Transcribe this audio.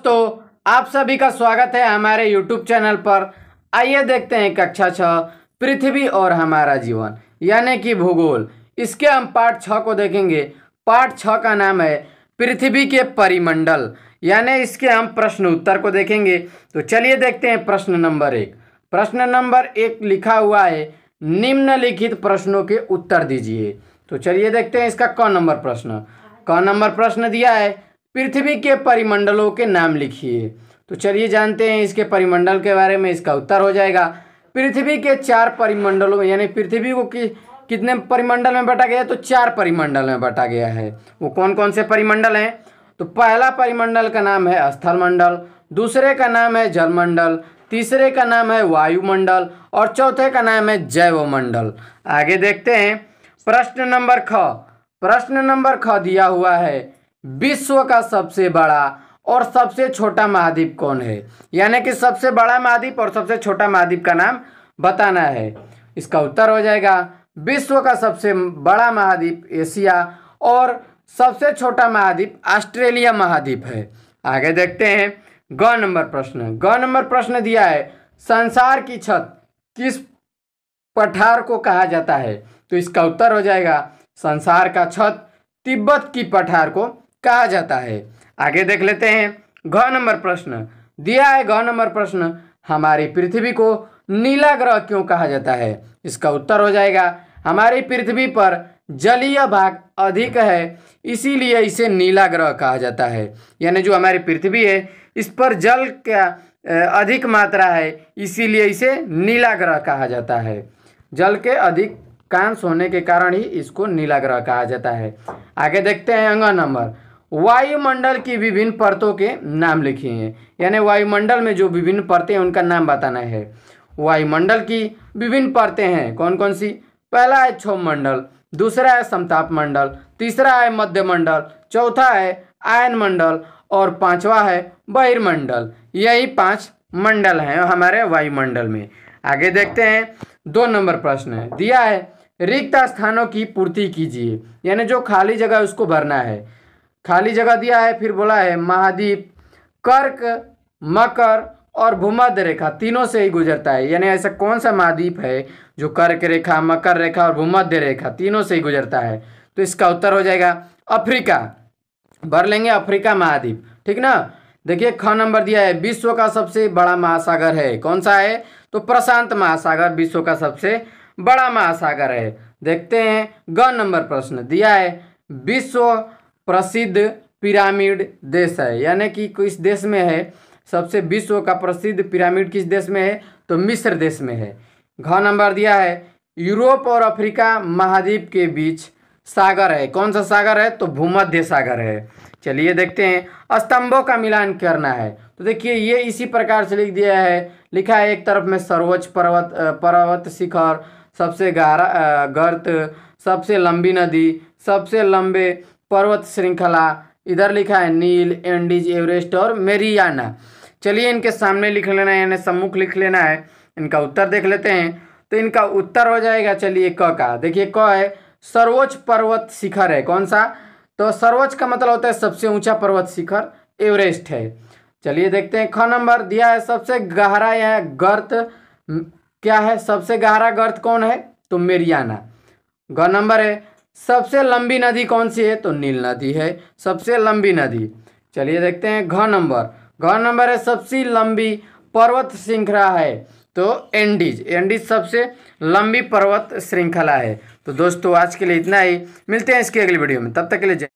दोस्तों, आप सभी का स्वागत है हमारे YouTube चैनल पर। आइए देखते हैं कक्षा 6 पृथ्वी और हमारा जीवन यानी कि भूगोल। इसके हम पाठ 6 को देखेंगे। पाठ 6 का नाम है पृथ्वी के परिमंडल, यानी इसके हम प्रश्न उत्तर को देखेंगे। तो चलिए देखते हैं प्रश्न नंबर 1। प्रश्न नंबर 1 लिखा हुआ है, निम्नलिखित प्रश्नों के उत्तर दीजिए। तो चलिए देखते हैं इसका क नंबर प्रश्न। क नंबर प्रश्न दिया है, पृथ्वी के परिमंडलों के नाम लिखिए। तो चलिए जानते हैं इसके परिमंडल के बारे में। इसका उत्तर हो जाएगा, पृथ्वी के 4 परिमंडलों में, यानी पृथ्वी को कितने परिमंडल में बांटा गया है? तो 4 परिमंडल में बांटा गया है। वो कौन कौन से परिमंडल हैं? तो पहला परिमंडल का नाम है स्थल मंडल, दूसरे का नाम है जलमंडल, तीसरे का नाम है वायुमंडल और चौथे का नाम है जैवमंडल। आगे देखते हैं प्रश्न नंबर ख। प्रश्न नंबर ख दिया हुआ है, विश्व का सबसे बड़ा और सबसे छोटा महाद्वीप कौन है? यानी कि सबसे बड़ा महाद्वीप और सबसे छोटा महाद्वीप का नाम बताना है। इसका उत्तर हो जाएगा, विश्व का सबसे बड़ा महाद्वीप एशिया और सबसे छोटा महाद्वीप ऑस्ट्रेलिया महाद्वीप है। आगे देखते हैं ग नंबर प्रश्न। ग नंबर प्रश्न दिया है, संसार की छत किस पठार को कहा जाता है? तो इसका उत्तर हो जाएगा, संसार का छत तिब्बत की पठार को कहा जाता है। आगे देख लेते हैं घ नंबर प्रश्न दिया है। घ नंबर प्रश्न, हमारी पृथ्वी को नीला ग्रह क्यों कहा जाता है? इसका उत्तर हो जाएगा, हमारी पृथ्वी पर जलीय भाग अधिक है, इसीलिए इसे नीला ग्रह कहा जाता है। यानी जो हमारी पृथ्वी है इस पर जल का अधिक मात्रा है, इसीलिए इसे नीला ग्रह कहा जाता है। जल के अधिक कांश होने के कारण ही इसको नीला ग्रह कहा जाता है। आगे देखते हैं अंग नंबर, वायुमंडल की विभिन्न परतों के नाम लिखिए। यानी वायुमंडल में जो विभिन्न परतें हैं उनका नाम बताना है। वायुमंडल की विभिन्न परतें हैं कौन कौन सी? पहला है क्षोभ मंडल, दूसरा है समताप मंडल, तीसरा है मध्य मंडल, चौथा है आयन मंडल और पांचवा है बहिर्मंडल। यही 5 मंडल हैं हमारे वायुमंडल में। आगे देखते हैं 2 नंबर प्रश्न दिया है, रिक्त स्थानों की पूर्ति कीजिए। यानी जो खाली जगह उसको भरना है। खाली जगह दिया है, फिर बोला है महाद्वीप कर्क, मकर और भूमध्य रेखा तीनों से ही गुजरता है। यानी ऐसा कौन सा महाद्वीप है जो कर्क रेखा, मकर रेखा और भूमध्य रेखा तीनों से ही गुजरता है? तो इसका उत्तर हो जाएगा अफ्रीका। भर लेंगे अफ्रीका महाद्वीप, ठीक ना। देखिए ख नंबर दिया है, विश्व का सबसे बड़ा महासागर है, कौन सा है? तो प्रशांत महासागर विश्व का सबसे बड़ा महासागर है। देखते हैं ग नंबर प्रश्न दिया है, विश्व प्रसिद्ध पिरामिड देश है। यानी कि किस देश में है? सबसे विश्व का प्रसिद्ध पिरामिड किस देश में है? तो मिस्र देश में है। घ नंबर दिया है, यूरोप और अफ्रीका महाद्वीप के बीच सागर है, कौन सा सागर है? तो भूमध्य सागर है। चलिए देखते हैं स्तंभों का मिलान करना है। तो देखिए ये इसी प्रकार से लिख दिया है, लिखा है एक तरफ में सर्वोच्च पर्वत शिखर, सबसे गहरा गर्त, सबसे लंबी नदी, सबसे लंबे पर्वत श्रृंखला, इधर लिखा है नील, एंडीज, एवरेस्ट और मेरियाना। चलिए इनके सामने लिख लेना है, यानी सम्मुख लिख लेना है। इनका उत्तर देख लेते हैं। तो इनका उत्तर हो जाएगा, चलिए क का। देखिए क है सर्वोच्च पर्वत शिखर है, कौन सा? तो सर्वोच्च का मतलब होता है सबसे ऊंचा पर्वत शिखर, एवरेस्ट है। चलिए देखते हैं ख नंबर दिया है, सबसे गहरा या गर्त क्या है? सबसे गहरा गर्त कौन है? तो मेरियाना। ग नंबर है, सबसे लंबी नदी कौन सी है? तो नील नदी है सबसे लंबी नदी। चलिए देखते हैं घ नंबर। घ नंबर है, सबसे लंबी पर्वत श्रृंखला है, तो एंडीज। एंडीज सबसे लंबी पर्वत श्रृंखला है। तो दोस्तों आज के लिए इतना ही, मिलते हैं इसकी अगली वीडियो में, तब तक के लिए जय।